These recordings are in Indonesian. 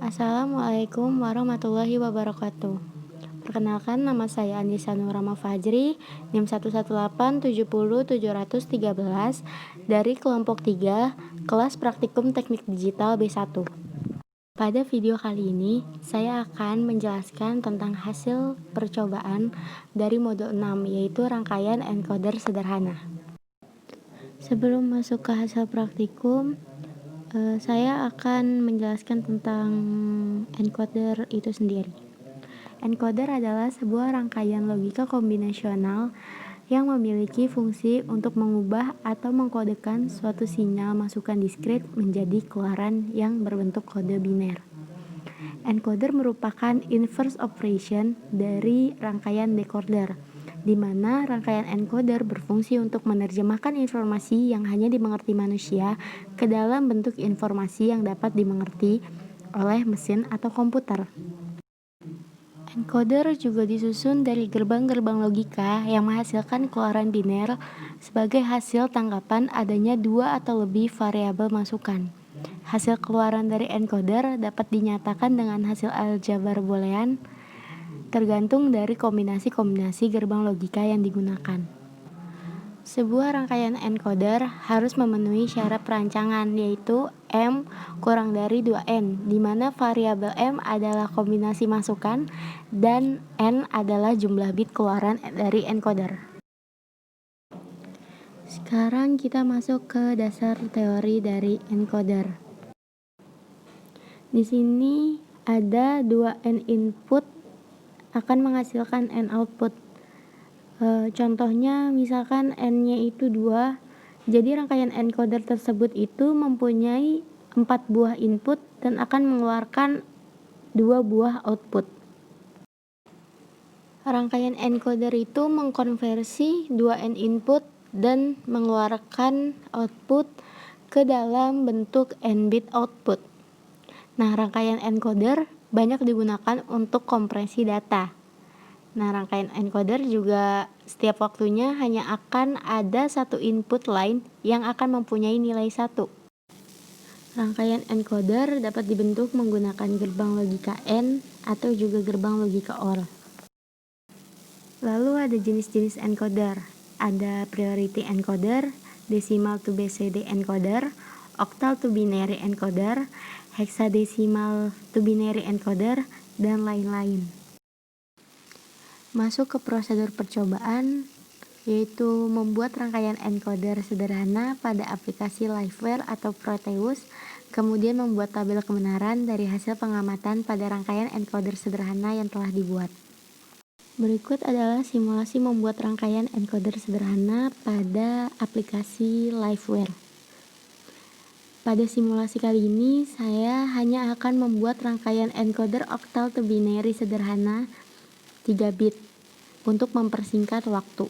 Assalamualaikum warahmatullahi wabarakatuh. Perkenalkan, nama saya Andisa Nurama Fajri, NIM 118700713 dari kelompok 3, kelas praktikum teknik digital B1. Pada video kali ini, saya akan menjelaskan tentang hasil percobaan dari modul 6, yaitu rangkaian encoder sederhana. Sebelum masuk ke hasil praktikum, saya akan menjelaskan tentang encoder itu sendiri. Encoder adalah sebuah rangkaian logika kombinasional yang memiliki fungsi untuk mengubah atau mengkodekan suatu sinyal masukan diskrit menjadi keluaran yang berbentuk kode biner. Encoder merupakan inverse operation dari rangkaian decoder, di mana rangkaian encoder berfungsi untuk menerjemahkan informasi yang hanya dimengerti manusia ke dalam bentuk informasi yang dapat dimengerti oleh mesin atau komputer. Encoder juga disusun dari gerbang-gerbang logika yang menghasilkan keluaran biner sebagai hasil tangkapan adanya dua atau lebih variabel masukan. Hasil keluaran dari encoder dapat dinyatakan dengan hasil aljabar boolean tergantung dari kombinasi-kombinasi gerbang logika yang digunakan. Sebuah rangkaian encoder harus memenuhi syarat perancangan, yaitu M kurang dari 2N, di mana variabel M adalah kombinasi masukan dan N adalah jumlah bit keluaran dari encoder. Sekarang kita masuk ke dasar teori dari encoder. Di sini ada 2N input akan menghasilkan N output. Contohnya misalkan N-nya itu 2, jadi rangkaian encoder tersebut itu mempunyai 4 buah input dan akan mengeluarkan 2 buah output. Rangkaian encoder itu mengkonversi 2N input dan mengeluarkan output ke dalam bentuk N bit output. Nah, rangkaian encoder banyak digunakan untuk kompresi data. Nah, rangkaian encoder juga setiap waktunya hanya akan ada satu input line yang akan mempunyai nilai 1. Rangkaian encoder dapat dibentuk menggunakan gerbang logika AND atau juga gerbang logika OR. Lalu ada jenis-jenis encoder. Ada priority encoder, decimal to BCD encoder, octal to binary encoder, hexadecimal to binary encoder, dan lain-lain. Masuk ke prosedur percobaan, yaitu membuat rangkaian encoder sederhana pada aplikasi Liveware atau Proteus, kemudian membuat tabel kebenaran dari hasil pengamatan pada rangkaian encoder sederhana yang telah dibuat. Berikut adalah simulasi membuat rangkaian encoder sederhana pada aplikasi Liveware. Pada simulasi kali ini, saya hanya akan membuat rangkaian encoder octal to binary sederhana 3 bit untuk mempersingkat waktu.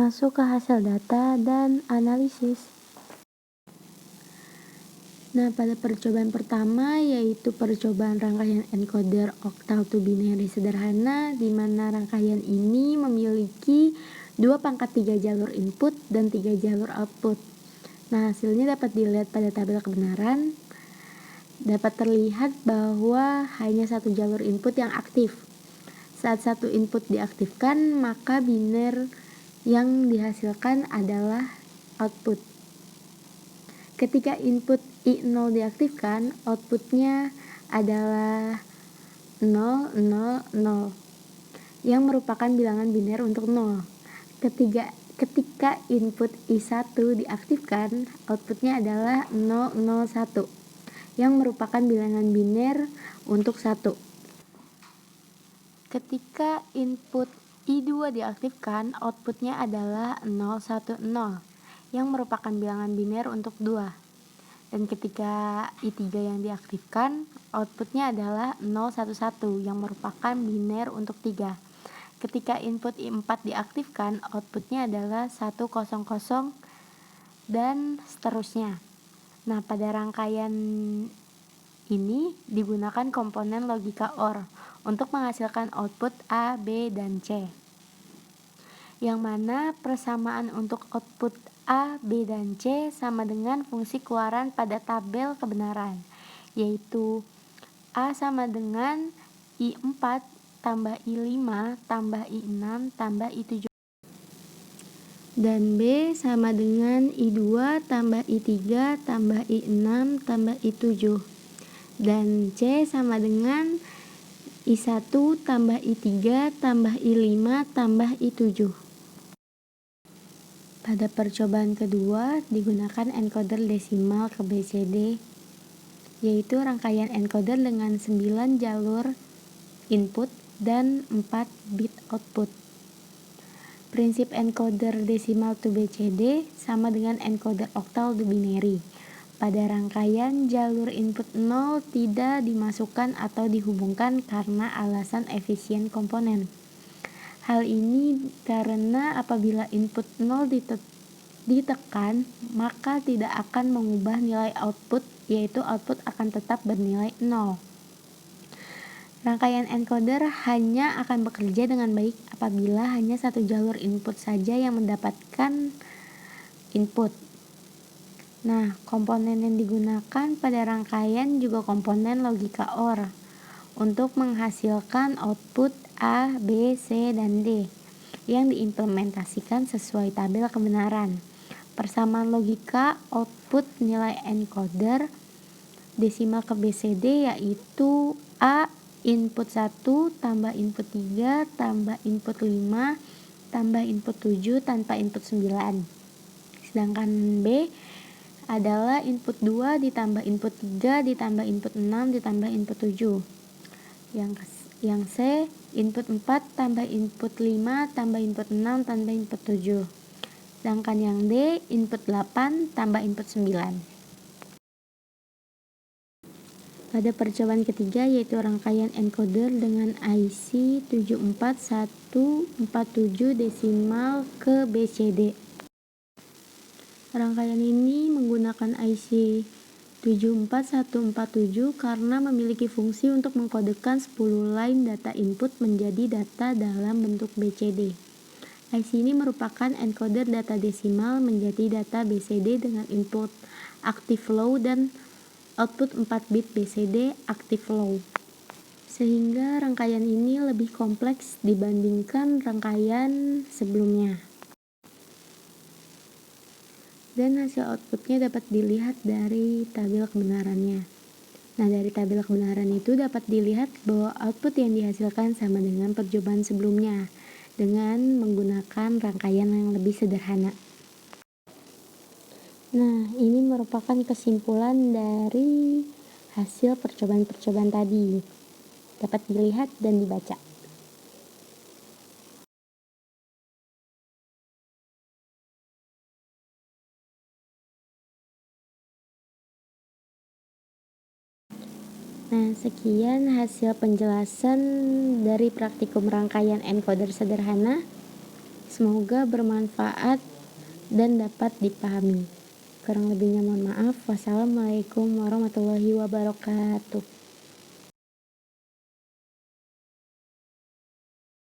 Masuk ke hasil data dan analisis. Nah, pada percobaan pertama yaitu percobaan rangkaian encoder octal to binary sederhana, di mana rangkaian ini memiliki 2 pangkat 3 jalur input dan 3 jalur output. Nah, hasilnya dapat dilihat pada tabel kebenaran. Dapat terlihat bahwa hanya satu jalur input yang aktif. Saat satu input diaktifkan, maka biner yang dihasilkan adalah output. Ketika input I0 diaktifkan, outputnya adalah 0, 0, 0 yang merupakan bilangan biner untuk 0. Ketika input I1 diaktifkan, outputnya adalah 0, 0, 1 yang merupakan bilangan biner untuk 1. Ketika input I2 diaktifkan, outputnya adalah 0, 1, 0 yang merupakan bilangan biner untuk 2. Dan ketika I3 yang diaktifkan, outputnya adalah 0, 1, 1 yang merupakan biner untuk 3. Ketika input I4 diaktifkan, outputnya adalah 1, 0, 0 dan seterusnya. Nah, pada rangkaian ini digunakan komponen logika OR untuk menghasilkan output A, B, dan C. Yang mana persamaan untuk output A, B, dan C sama dengan fungsi keluaran pada tabel kebenaran, yaitu A sama dengan I4 tambah I5 tambah I6 tambah I7, dan B sama dengan I2 tambah I3 tambah I6 tambah I7, dan C sama dengan I1 tambah I3 tambah I5 tambah I7. Pada percobaan kedua digunakan encoder desimal ke BCD, yaitu rangkaian encoder dengan 9 jalur input dan 4 bit output. Prinsip encoder desimal to BCD sama dengan encoder octal to binary. Pada rangkaian, jalur input 0 tidak dimasukkan atau dihubungkan karena alasan efisien komponen. Hal ini karena apabila input 0 ditekan, maka tidak akan mengubah nilai output, yaitu output akan tetap bernilai 0. Rangkaian encoder hanya akan bekerja dengan baik apabila hanya satu jalur input saja yang mendapatkan input. Nah, komponen yang digunakan pada rangkaian juga komponen logika OR untuk menghasilkan output A, B, C, dan D yang diimplementasikan sesuai tabel kebenaran. Persamaan logika output nilai encoder desimal ke BCD yaitu A input 1 tambah input 3 tambah input 5 tambah input 7 tanpa input 9. Sedangkan B adalah input 2 ditambah input 3 ditambah input 6 ditambah input 7. Yang C input 4 tambah input 5 tambah input 6 tambah input 7. Sedangkan yang D input 8 tambah input 9. Pada percobaan ketiga yaitu rangkaian encoder dengan IC 74147 desimal ke BCD. Rangkaian ini menggunakan IC 74147 karena memiliki fungsi untuk mengkodekan 10 line data input menjadi data dalam bentuk BCD. IC ini merupakan encoder data desimal menjadi data BCD dengan input active low dan output 4 bit BCD active low. Sehingga rangkaian ini lebih kompleks dibandingkan rangkaian sebelumnya. Dan hasil outputnya dapat dilihat dari tabel kebenarannya. Nah, dari tabel kebenaran itu dapat dilihat bahwa output yang dihasilkan sama dengan percobaan sebelumnya dengan menggunakan rangkaian yang lebih sederhana. Nah, ini merupakan kesimpulan dari hasil percobaan-percobaan tadi. Dapat dilihat dan dibaca. Nah, sekian hasil penjelasan dari praktikum rangkaian encoder sederhana. Semoga bermanfaat dan dapat dipahami. Kurang lebihnya mohon maaf. Wassalamualaikum warahmatullahi wabarakatuh.